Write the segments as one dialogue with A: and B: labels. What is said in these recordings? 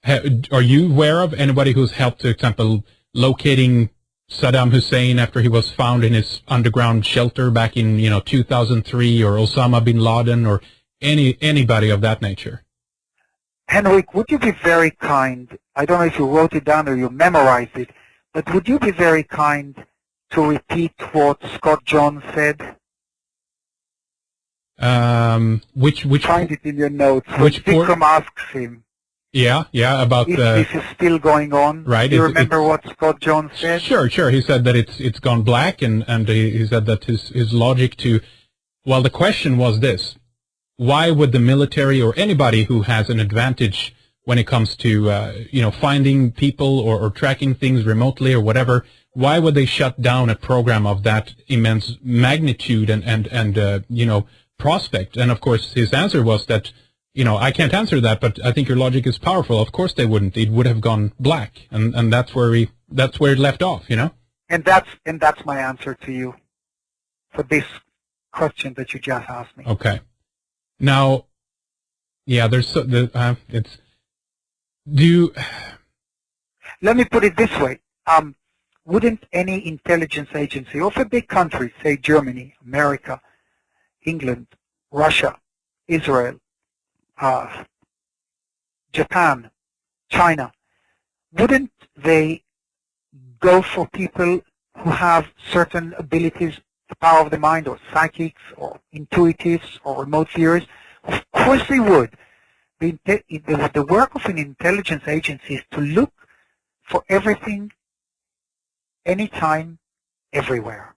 A: Are you aware of anybody who's helped, for example, locating Saddam Hussein after he was found in his underground shelter back in 2003, or Osama bin Laden, or anybody of that nature?
B: Henrik, would you be very kind? I don't know if you wrote it down or you memorized it, but would you be very kind to repeat what Scott Jones said?
A: Which
B: find it in your notes.
A: Which
B: Vikram asks him.
A: Yeah, about
B: if this is still going on.
A: Right.
B: Do you remember what Scott Jones said?
A: Sure. He said that it's gone black, and he said that his logic to, well, the question was this: why would the military or anybody who has an advantage when it comes to finding people or tracking things remotely or whatever, why would they shut down a program of that immense magnitude and prospect? And of course, his answer was that, I can't answer that, but I think your logic is powerful. Of course they wouldn't. It would have gone black, and that's where it left off,
B: And that's my answer to you for this question that you just asked me.
A: Okay. Now, yeah,
B: Let me put it this way. Wouldn't any intelligence agency of a big country, say Germany, America, England, Russia, Israel, Japan, China, wouldn't they go for people who have certain abilities, the power of the mind, or psychics, or intuitives, or remote viewers? Of course they would. The work of an intelligence agency is to look for everything, anytime, everywhere.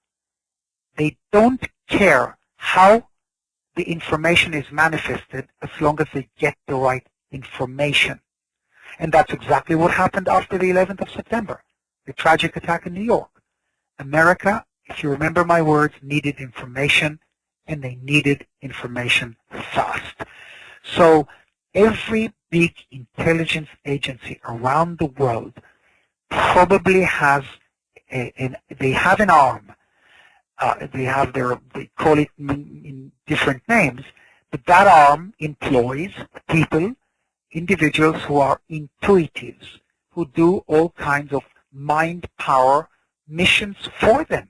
B: They don't care how the information is manifested as long as they get the right information. And that's exactly what happened after the 11th of September, the tragic attack in New York. America, if you remember my words, needed information, and they needed information fast. So every big intelligence agency around the world probably has they have an arm. They call it in different names, but that arm employs individuals who are intuitives, who do all kinds of mind power missions for them.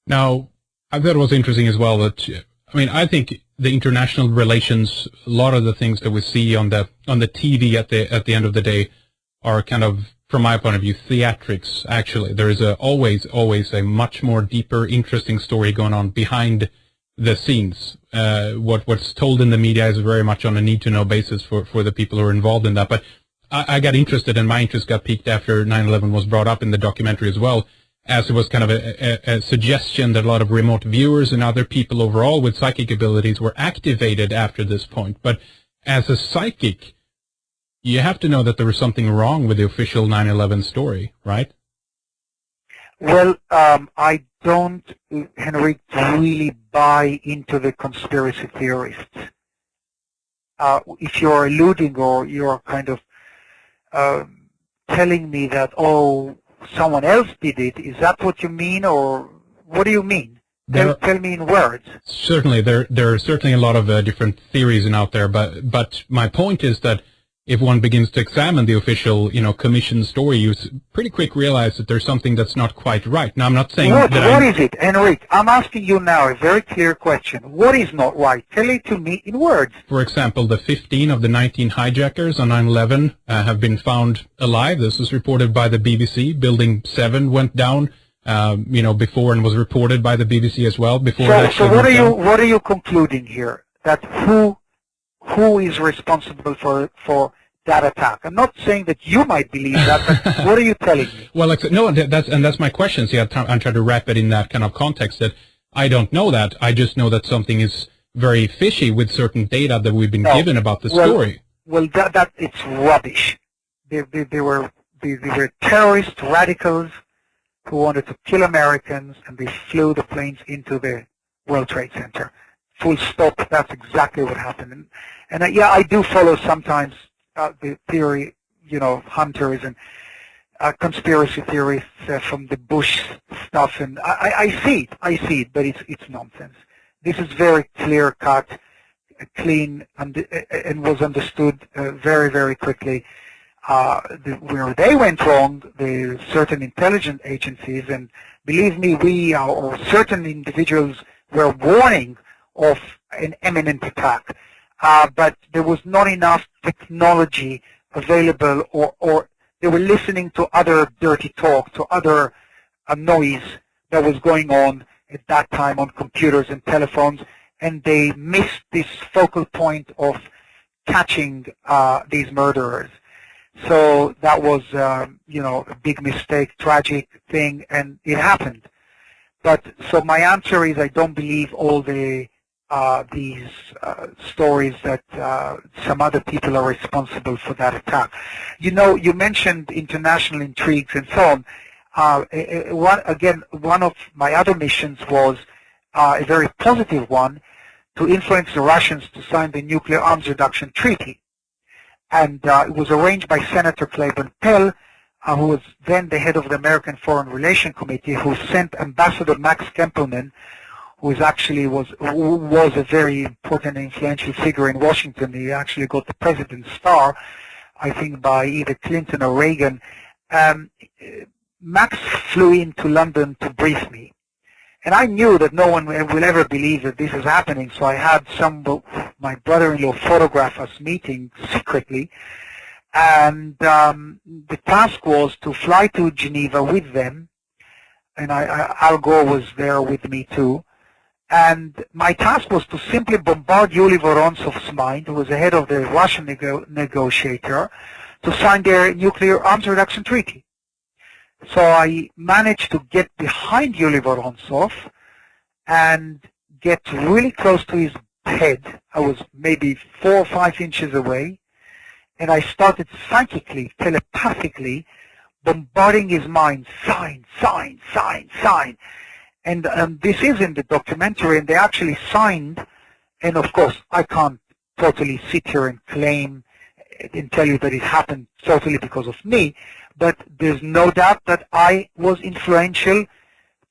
A: Now, I thought it was interesting as well that, I think the international relations, a lot of the things that we see on the TV at the end of the day are kind of, from my point of view, theatrics. Actually, there is always a much more deeper, interesting story going on behind the scenes. What's told in the media is very much on a need-to-know basis for the people who are involved in that. But I got interested, and my interest got piqued after 9/11 was brought up in the documentary as well, as it was kind of a suggestion that a lot of remote viewers and other people overall with psychic abilities were activated after this point. But as a psychic, you have to know that there was something wrong with the official 9/11 story, right?
B: Well, I don't, Henrik, really buy into the conspiracy theorists. If you're alluding or you're kind of telling me that, someone else did it, is that what you mean, or what do you mean? Tell me in words.
A: Certainly, there are certainly a lot of different theories out there, but my point is that if one begins to examine the official, commission story, you pretty quick realize that there's something that's not quite right. Now, I'm not saying
B: what is it, Henrik? I'm asking you now a very clear question. What is not right? Tell it to me in words.
A: For example, the 15 of the 19 hijackers on 9/11 have been found alive. This was reported by the BBC. Building 7 went down, before, and was reported by the BBC as well.
B: So what are you concluding here? That who is responsible for that attack? I'm not saying that you might believe that, but what are you telling me?
A: Well, no, that's my question. See, I'm trying to wrap it in that kind of context that I don't know that. I just know that something is very fishy with certain data that we've been given about the story.
B: Well, that it's rubbish. They were terrorist radicals who wanted to kill Americans, and they flew the planes into the World Trade Center. Full stop. That's exactly what happened. And I do follow sometimes the theory, hunters and conspiracy theorists from the Bush stuff, and I see it, but it's nonsense. This is very clear cut. clean and was understood very, very quickly. Where they went wrong, the certain intelligence agencies, and believe me, we or certain individuals were warning of an imminent attack, but there was not enough technology available, or they were listening to other dirty talk, to other noise that was going on at that time on computers and telephones, and they missed this focal point of catching these murderers. So that was, you know, a big mistake, tragic thing, and it happened. But so my answer is I don't believe all these stories that some other people are responsible for that attack. You know, you mentioned international intrigues and so on. One of my other missions was a very positive one, to influence the Russians to sign the Nuclear Arms Reduction Treaty. And it was arranged by Senator Claiborne Pell, who was then the head of the American Foreign Relations Committee, who sent Ambassador Max Kempelman, who was a very important and influential figure in Washington. He actually got the President's Star, I think, by either Clinton or Reagan. Max flew into London to brief me. And I knew that no one will ever believe that this is happening, so I had my brother-in-law photograph us meeting secretly. And the task was to fly to Geneva with them, and Al Gore was there with me too. And my task was to simply bombard Yuri Vorontsov's mind, who was the head of the Russian negotiator, to sign their nuclear arms reduction treaty. So I managed to get behind Yuri Vorontsov and get really close to his head. I was maybe 4 or 5 inches away, and I started psychically, telepathically, bombarding his mind, sign, sign, sign, sign. And this is in the documentary, and they actually signed, and of course I can't totally sit here and claim and tell you that it happened totally because of me, but there's no doubt that I was influential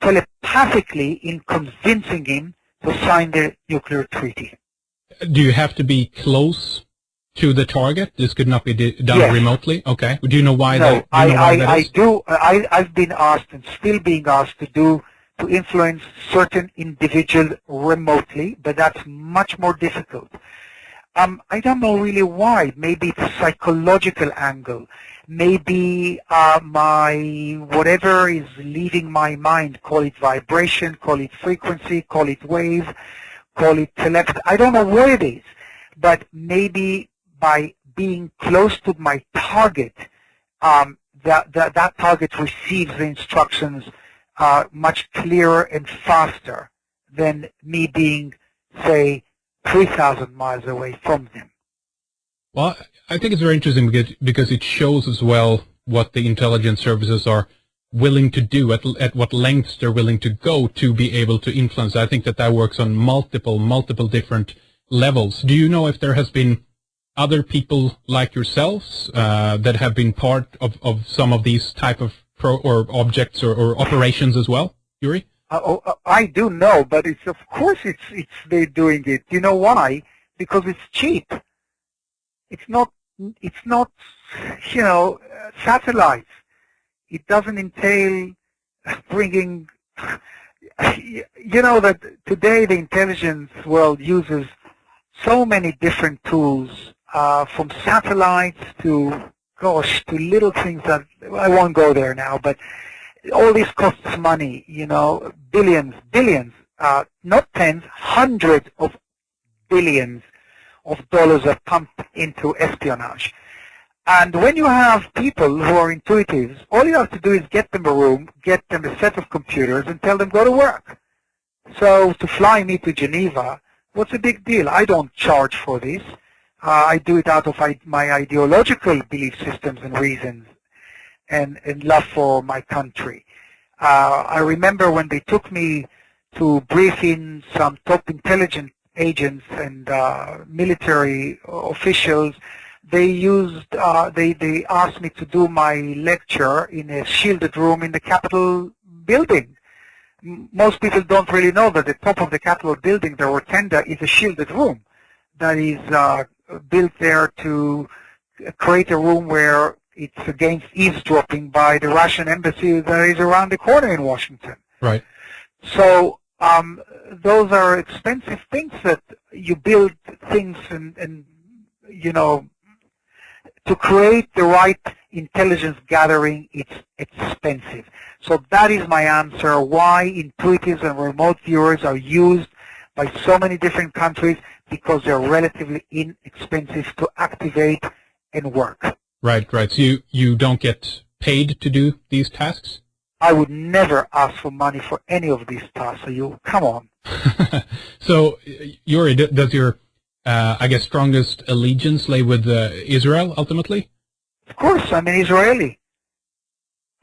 B: telepathically in convincing him to sign the nuclear treaty.
A: Do you have to be close to the target? This could not be done
B: Yes.
A: remotely? Okay. Do you know why
B: No,
A: that, that is?
B: I've been asked and still being asked to influence certain individuals remotely, but that's much more difficult. I don't know really why. Maybe it's a psychological angle. Maybe whatever is leaving my mind, call it vibration, call it frequency, call it wave, call it telepathy. I don't know what it is, but maybe by being close to my target, that target receives the instructions much clearer and faster than me being, say, 3,000 miles away from them.
A: Well, I think it's very interesting because it shows as well what the intelligence services are willing to do, at what lengths they're willing to go to be able to influence. I think that works on multiple different levels. Do you know if there has been other people like yourselves that have been part of some of these type of objects or operations as well, Yuri?
B: I do know, but of course they're doing it. You know why? Because it's cheap. It's not, you know, satellites. It doesn't entail bringing, you know, that today the intelligence world uses so many different tools, from satellites to, gosh, to little things that, I won't go there now, but all this costs money, you know, billions, not tens, hundreds of billions of dollars are pumped into espionage. And when you have people who are intuitives, all you have to do is get them a room, get them a set of computers, and tell them go to work. So to fly me to Geneva, what's the big deal? I don't charge for this. I do it out of my ideological belief systems and reasons and love for my country. I remember when they took me to brief in some top intelligence agents and military officials, they asked me to do my lecture in a shielded room in the Capitol building. Most people don't really know that the top of the Capitol building, the rotunda, is a shielded room. that is built there to create a room where it's against eavesdropping by the Russian embassy that is around the corner in Washington.
A: Right.
B: So those are expensive things that you build things and you know, to create the right intelligence gathering, it's expensive. So that is my answer, why intuitives and remote viewers are used by so many different countries, because they're relatively inexpensive to activate and work.
A: Right, right. So you don't get paid to do these tasks?
B: I would never ask for money for any of these tasks, so you, come on.
A: So does your, I guess, strongest allegiance lay with Israel ultimately?
B: Of course, I'm an Israeli.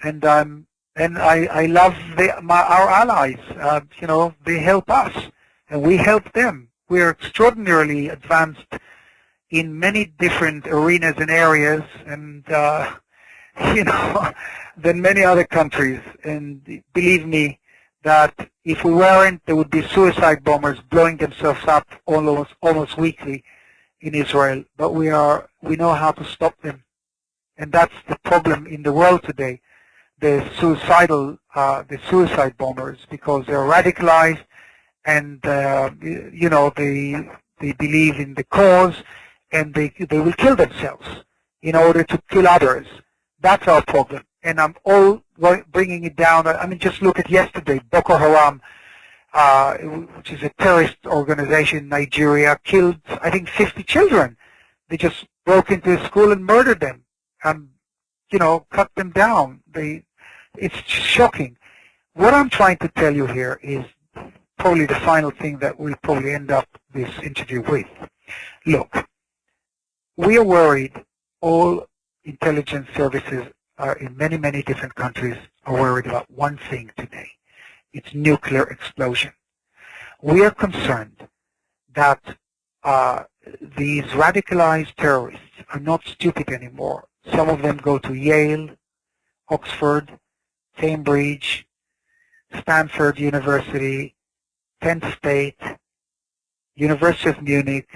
B: And I love our allies. You know, they help us, and we help them. We are extraordinarily advanced in many different arenas and areas, and you know, than many other countries. And believe me, that if we weren't, there would be suicide bombers blowing themselves up almost weekly in Israel. But we know how to stop them, and that's the problem in the world today. The suicide bombers, because they're radicalized, and you know, they believe in the cause, and they will kill themselves in order to kill others. That's our problem, and I'm all bringing it down. I mean, just look at yesterday, Boko Haram, which is a terrorist organization in Nigeria, killed, I think, 50 children. They just broke into a school and murdered them, and you know, cut them down. It's shocking. What I'm trying to tell you here is probably the final thing that we'll probably end up this interview with. Look, we are worried, all intelligence services are in many, many different countries are worried about one thing today. It's nuclear explosion. We are concerned that these radicalized terrorists are not stupid anymore. Some of them go to Yale, Oxford, Cambridge, Stanford University, Penn State, University of Munich,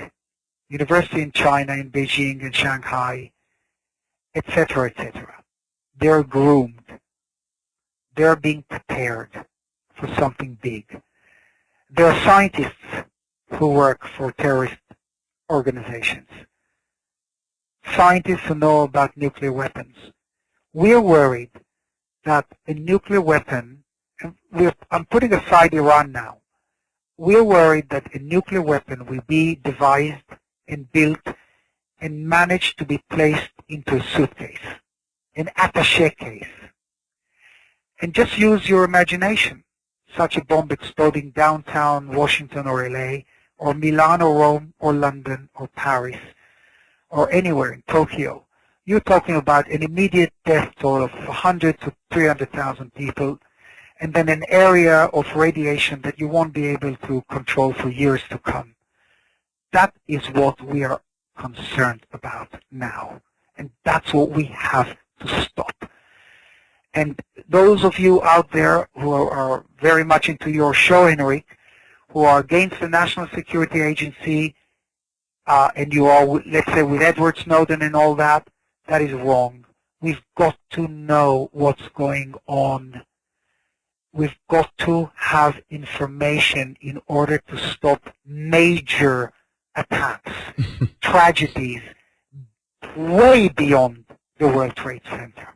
B: University in China, in Beijing and Shanghai, etc., etc. They're groomed. They're being prepared for something big. There are scientists who work for terrorist organizations, scientists who know about nuclear weapons. We're worried that a nuclear weapon, and I'm putting aside Iran now, we're worried that a nuclear weapon will be devised and built and managed to be placed into a suitcase, an attaché case. And just use your imagination. Such a bomb exploding downtown Washington or LA, or Milan or Rome or London or Paris, or anywhere in Tokyo. You're talking about an immediate death toll of 100 to 300,000 people, and then an area of radiation that you won't be able to control for years to come. That is what we are concerned about now, and that's what we have to stop. And those of you out there who are very much into your show, Henrik, who are against the National Security Agency, and you are, let's say, with Edward Snowden and all that, that is wrong. We've got to know what's going on. We've got to have information in order to stop major attacks, tragedies, way beyond the World Trade Center.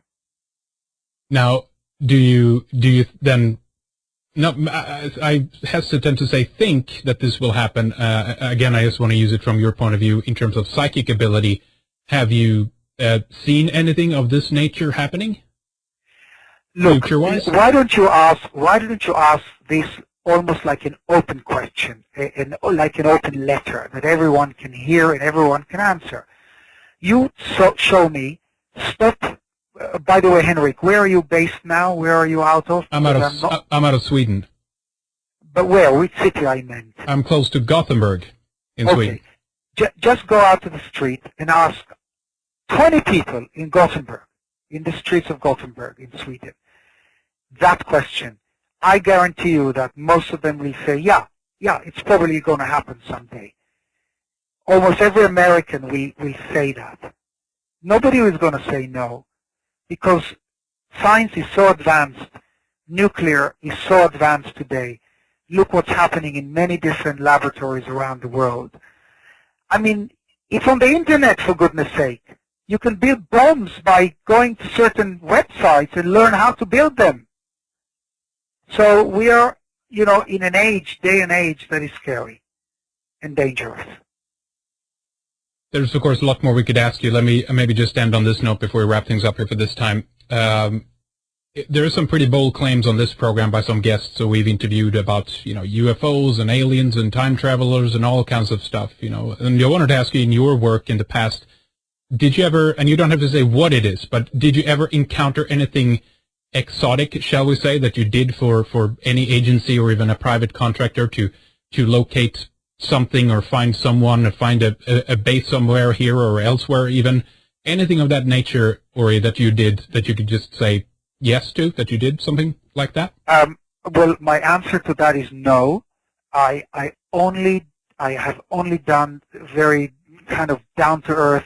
A: Now, do you then? No, I hesitant to say think that this will happen. Again, I just want to use it from your point of view in terms of psychic ability. Have you seen anything of this nature happening?
B: Look,
A: future-wise?
B: Why don't you ask this almost like an open question, like an open letter that everyone can hear and everyone can answer? You show me. Stop. By the way, Henrik, where are you based now? Where are you out of?
A: I'm out of Sweden.
B: But where? Which city I meant?
A: I'm close to Gothenburg in Sweden.
B: Just go out to the street and ask 20 people in Gothenburg, in the streets of Gothenburg in Sweden, that question. I guarantee you that most of them will say, yeah, it's probably going to happen someday. Almost every American will say that. Nobody is going to say no, because science is so advanced. Nuclear is so advanced today. Look what's happening in many different laboratories around the world. I mean, it's on the internet, for goodness sake. You can build bombs by going to certain websites and learn how to build them. So we are, in an day and age that is scary and dangerous.
A: There's, of course, a lot more we could ask you. Let me maybe just end on this note before we wrap things up here for this time. There are some pretty bold claims on this program by some guests. So we've interviewed about, UFOs and aliens and time travelers and all kinds of stuff, And I wanted to ask you, in your work in the past, did you ever, and you don't have to say what it is, but did you ever encounter anything exotic, shall we say, that you did for any agency or even a private contractor to locate something or find someone or find a base somewhere here or elsewhere, even anything of that nature, Ori, that you did that you could just say yes to, that you did something like that?
B: Well, my answer to that is no. I have only done very kind of down-to-earth,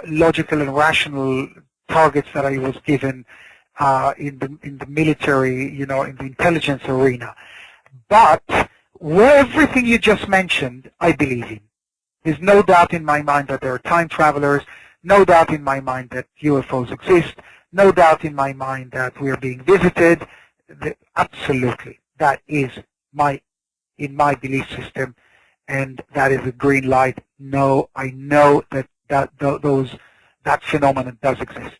B: logical and rational targets that I was given in the military, in the intelligence arena. But everything you just mentioned, I believe in. There's no doubt in my mind that there are time travelers, no doubt in my mind that UFOs exist, no doubt in my mind that we are being visited. Absolutely. That is in my belief system, and that is a green light. No, I know that phenomenon does exist.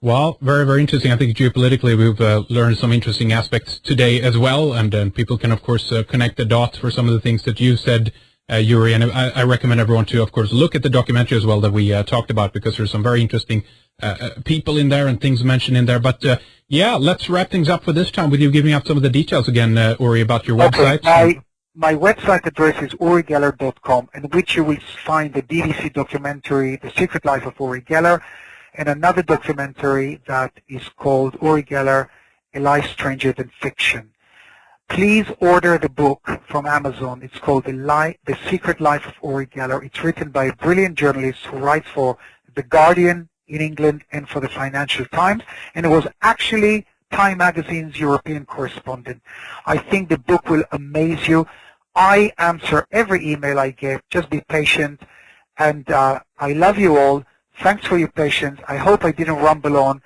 A: Well, very, very interesting. I think geopolitically we've learned some interesting aspects today as well, and people can, of course, connect the dots for some of the things that you said, Yuri. And I recommend everyone to, of course, look at the documentary as well that we talked about, because there's some very interesting people in there and things mentioned in there. But yeah, let's wrap things up for this time with you giving out some of the details again, Uri, about your website.
B: My website address is urigeller.com, in which you will find the BBC documentary, The Secret Life of Uri Geller, and another documentary that is called Uri Geller, A Life Stranger Than Fiction. Please order the book from Amazon. It's called The Secret Life of Uri Geller. It's written by a brilliant journalist who writes for The Guardian in England and for the Financial Times, and it was actually Time Magazine's European correspondent. I think the book will amaze you. I answer every email I get. Just be patient, and I love you all. Thanks for your patience. I hope I didn't rumble on.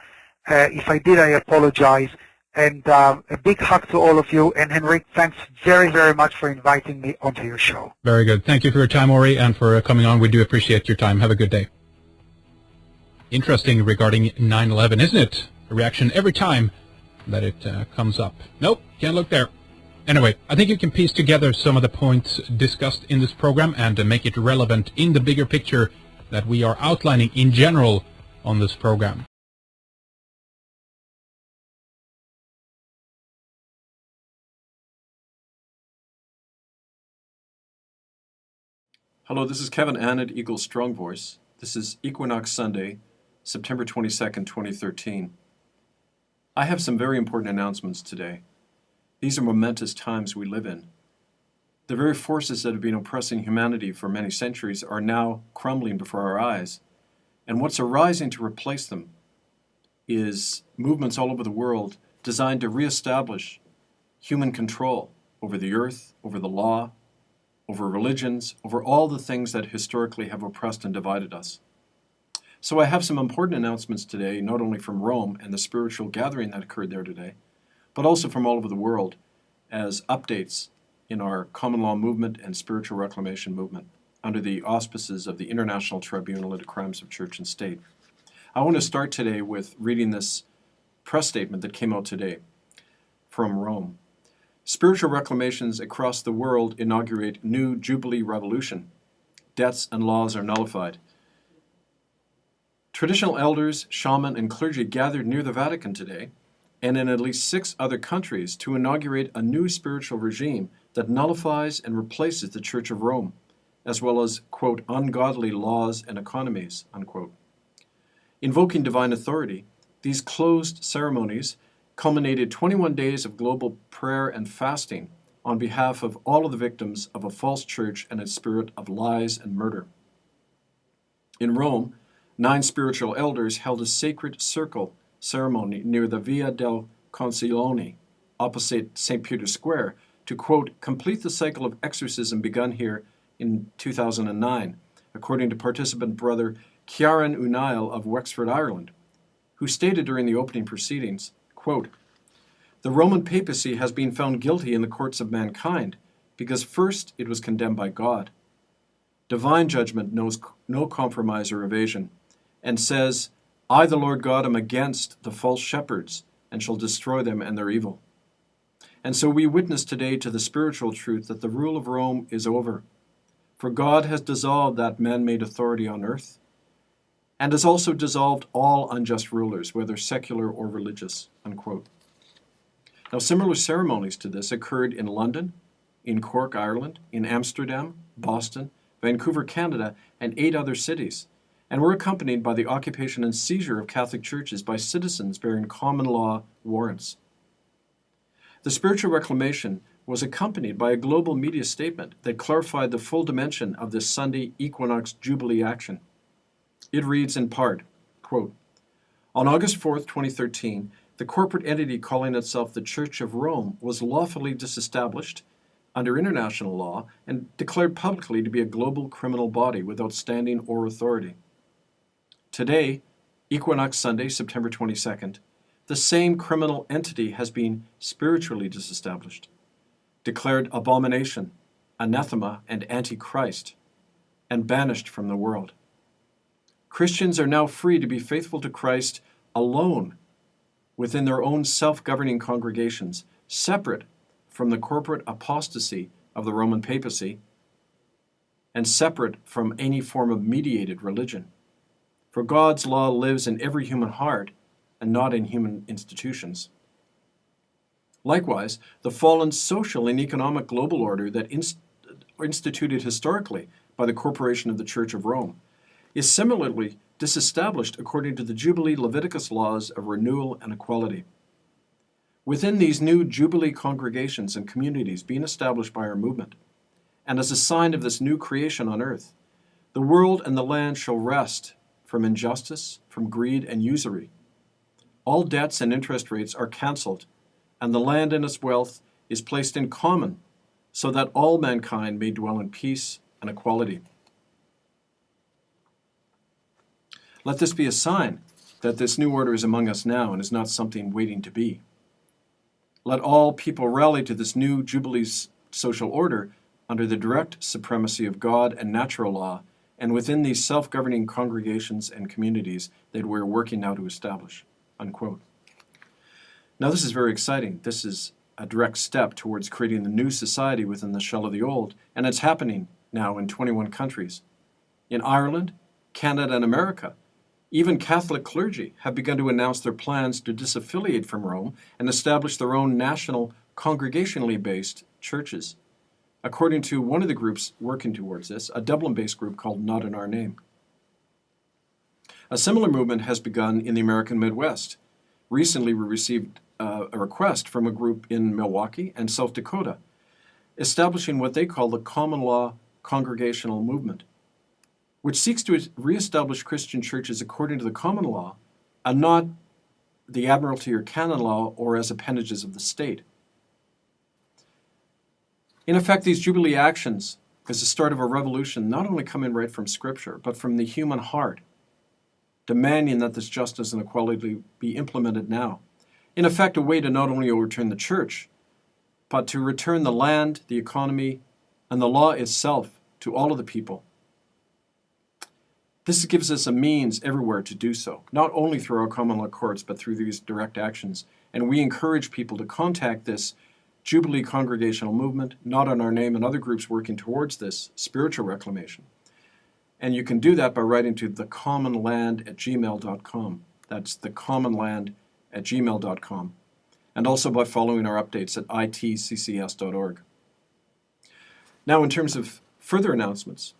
B: If I did, I apologize. And a big hug to all of you. And Henrik, thanks very, very much for inviting me onto your show.
A: Very good. Thank you for your time, Ori, and for coming on. We do appreciate your time. Have a good day. Interesting regarding 9/11, isn't it? A reaction every time that it comes up. Nope, can't look there. Anyway, I think you can piece together some of the points discussed in this program and make it relevant in the bigger picture that we are outlining in general on this program.
C: Hello, this is Kevin Annett, Eagle Strong Voice. This is Equinox Sunday, September 22nd, 2013. I have some very important announcements today. These are momentous times we live in. The very forces that have been oppressing humanity for many centuries are now crumbling before our eyes. And what's arising to replace them is movements all over the world designed to reestablish human control over the earth, over the law, over religions, over all the things that historically have oppressed and divided us. So I have some important announcements today, not only from Rome and the spiritual gathering that occurred there today, but also from all over the world as updates in our common law movement and spiritual reclamation movement under the auspices of the International Tribunal of the Crimes of Church and State. I want to start today with reading this press statement that came out today from Rome. Spiritual reclamations across the world inaugurate new Jubilee revolution. Debts and laws are nullified. Traditional elders, shaman, and clergy gathered near the Vatican today and in at least 6 other countries to inaugurate a new spiritual regime that nullifies and replaces the Church of Rome, as well as, quote, ungodly laws and economies, unquote. Invoking divine authority, these closed ceremonies culminated 21 days of global prayer and fasting on behalf of all of the victims of a false church and its spirit of lies and murder. In Rome, 9 spiritual elders held a sacred circle ceremony near the Via del Concilione, opposite St. Peter's Square, to, quote, complete the cycle of exorcism begun here in 2009, according to participant brother Ciaran Unveild of Wexford, Ireland, who stated during the opening proceedings, quote, the Roman papacy has been found guilty in the courts of mankind because first it was condemned by God. Divine judgment knows no compromise or evasion, and says, I, the Lord God, am against the false shepherds and shall destroy them and their evil. And so we witness today to the spiritual truth that the rule of Rome is over, for God has dissolved that man-made authority on earth, and has also dissolved all unjust rulers, whether secular or religious, unquote. Now, similar ceremonies to this occurred in London, in Cork, Ireland, in Amsterdam, Boston, Vancouver, Canada, and 8 other cities, and were accompanied by the occupation and seizure of Catholic churches by citizens bearing common law warrants. The spiritual reclamation was accompanied by a global media statement that clarified the full dimension of this Sunday Equinox Jubilee action. It reads in part, quote, on August 4th, 2013, the corporate entity calling itself the Church of Rome was lawfully disestablished under international law and declared publicly to be a global criminal body without standing or authority. Today, Equinox Sunday, September 22nd, the same criminal entity has been spiritually disestablished, declared abomination, anathema, and antichrist, and banished from the world. Christians are now free to be faithful to Christ alone within their own self-governing congregations, separate from the corporate apostasy of the Roman papacy, and separate from any form of mediated religion. For God's law lives in every human heart and not in human institutions. Likewise, the fallen social and economic global order that instituted historically by the Corporation of the Church of Rome is similarly disestablished according to the Jubilee Leviticus laws of renewal and equality. Within these new Jubilee congregations and communities being established by our movement, and as a sign of this new creation on earth, the world and the land shall rest from injustice, from greed and usury. All debts and interest rates are cancelled, and the land and its wealth is placed in common, so that all mankind may dwell in peace and equality. Let this be a sign that this new order is among us now and is not something waiting to be. Let all people rally to this new Jubilee social order under the direct supremacy of God and natural law, and within these self-governing congregations and communities that we're working now to establish, unquote. Now this is very exciting. This is a direct step towards creating the new society within the shell of the old, and it's happening now in 21 countries. In Ireland, Canada, and America, even Catholic clergy have begun to announce their plans to disaffiliate from Rome and establish their own national, congregationally based churches. According to one of the groups working towards this, a Dublin-based group called Not in Our Name. A similar movement has begun in the American Midwest. Recently, we received a request from a group in Milwaukee and South Dakota, establishing what they call the Common Law Congregational Movement, which seeks to reestablish Christian churches according to the common law and not the admiralty or canon law or as appendages of the state. In effect, these Jubilee actions is the start of a revolution not only coming right from Scripture, but from the human heart, demanding that this justice and equality be implemented now. In effect, a way to not only overturn the church, but to return the land, the economy, and the law itself to all of the people. This gives us a means everywhere to do so, not only through our common law courts, but through these direct actions. And we encourage people to contact this Jubilee Congregational Movement, Not in Our Name, and other groups working towards this spiritual reclamation. And you can do that by writing to thecommonland@gmail.com. That's thecommonland@gmail.com. And also by following our updates at itccs.org. Now, in terms of further announcements,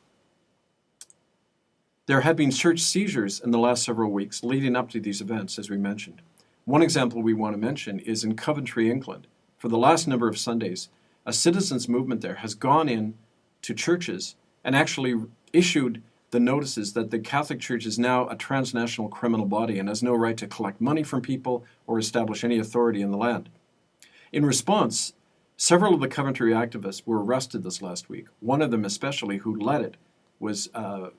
C: there have been church seizures in the last several weeks leading up to these events, as we mentioned. One example we want to mention is in Coventry, England. For the last number of Sundays, a citizens movement there has gone in to churches and actually issued the notices that the Catholic Church is now a transnational criminal body and has no right to collect money from people or establish any authority in the land. In response, several of the Coventry activists were arrested this last week. One of them especially, who led it, was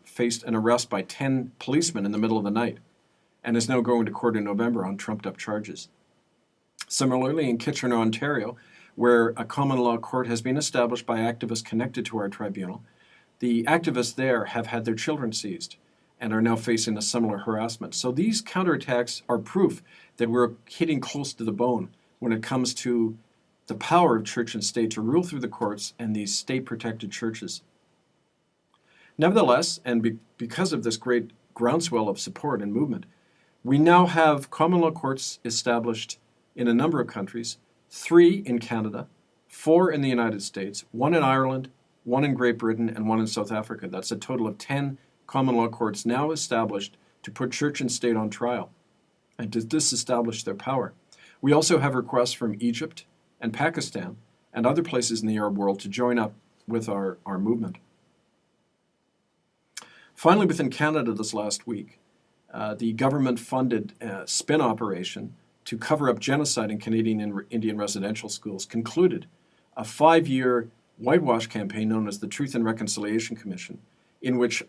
C: faced an arrest by 10 policemen in the middle of the night and is now going to court in November on trumped-up charges. Similarly, in Kitchener, Ontario, where a common law court has been established by activists connected to our tribunal, the activists there have had their children seized and are now facing a similar harassment. So these counterattacks are proof that we're hitting close to the bone when it comes to the power of church and state to rule through the courts and these state-protected churches. Nevertheless, and because of this great groundswell of support and movement, we now have common law courts established in a number of countries, 3 in Canada, 4 in the United States, 1 in Ireland, 1 in Great Britain, and 1 in South Africa. That's a total of 10 common law courts now established to put church and state on trial and to disestablish their power. We also have requests from Egypt and Pakistan and other places in the Arab world to join up with our movement. Finally, within Canada this last week, the government-funded spin operation to cover up genocide in Canadian Indian residential schools concluded a 5-year whitewash campaign known as the Truth and Reconciliation Commission, in which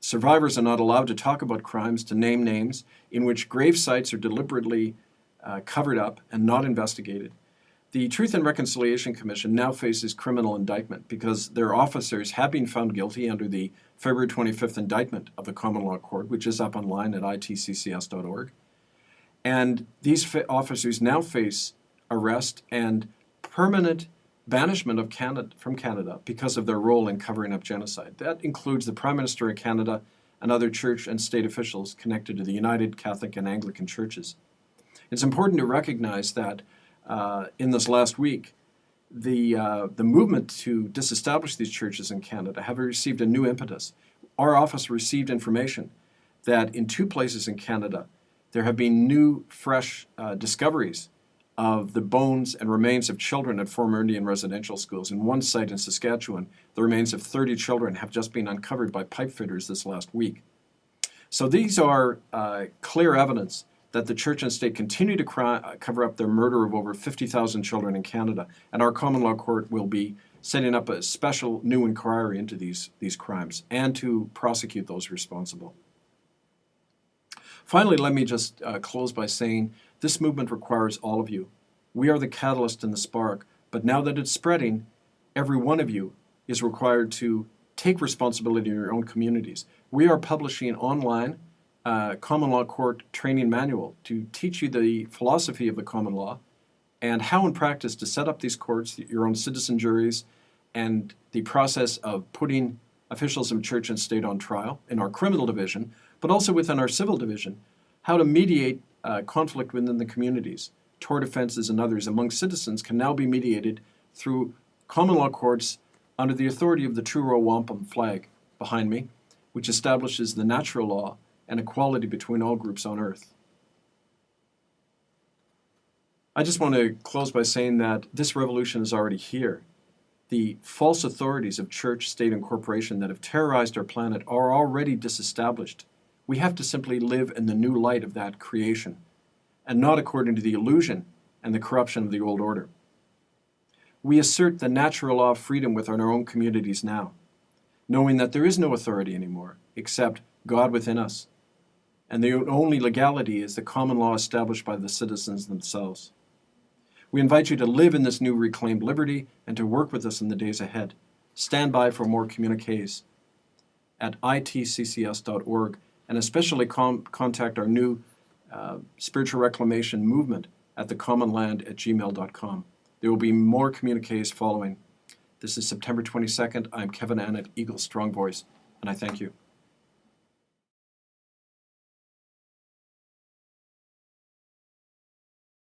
C: survivors are not allowed to talk about crimes, to name names, in which grave sites are deliberately covered up and not investigated. The Truth and Reconciliation Commission now faces criminal indictment because their officers have been found guilty under the February 25th indictment of the Common Law Court, which is up online at itccs.org. And these officers now face arrest and permanent banishment of from Canada because of their role in covering up genocide. That includes the Prime Minister of Canada and other church and state officials connected to the United Catholic and Anglican churches. It's important to recognize that in this last week, the movement to disestablish these churches in Canada have received a new impetus. Our office received information that in 2 places in Canada, there have been new, fresh discoveries of the bones and remains of children at former Indian residential schools. In one site in Saskatchewan, the remains of 30 children have just been uncovered by pipe fitters this last week. So these are clear evidence that the church and state continue to cover up their murder of over 50,000 children in Canada, and our common law court will be setting up a special new inquiry into these crimes and to prosecute those responsible. Finally, let me just close by saying this movement requires all of you. We are the catalyst and the spark, but now that it's spreading, every one of you is required to take responsibility in your own communities. We are publishing online common law court training manual to teach you the philosophy of the common law and how in practice to set up these courts, your own citizen juries, and the process of putting officials of church and state on trial in our criminal division, but also within our civil division, how to mediate conflict within the communities. Tort offenses and others among citizens can now be mediated through common law courts under the authority of the true Royal Wampum flag behind me, which establishes the natural law and equality between all groups on earth. I just want to close by saying that this revolution is already here. The false authorities of church, state, and corporation that have terrorized our planet are already disestablished. We have to simply live in the new light of that creation, and not according to the illusion and the corruption of the old order. We assert the natural law of freedom within our own communities now, knowing that there is no authority anymore except God within us, and the only legality is the common law established by the citizens themselves. We invite you to live in this new reclaimed liberty and to work with us in the days ahead. Stand by for more communiques at itccs.org, and especially contact our new spiritual reclamation movement at thecommonland@gmail.com. There will be more communiques following. This is September 22nd. I'm Kevin Annett, Eagle Strong Voice, and I thank you.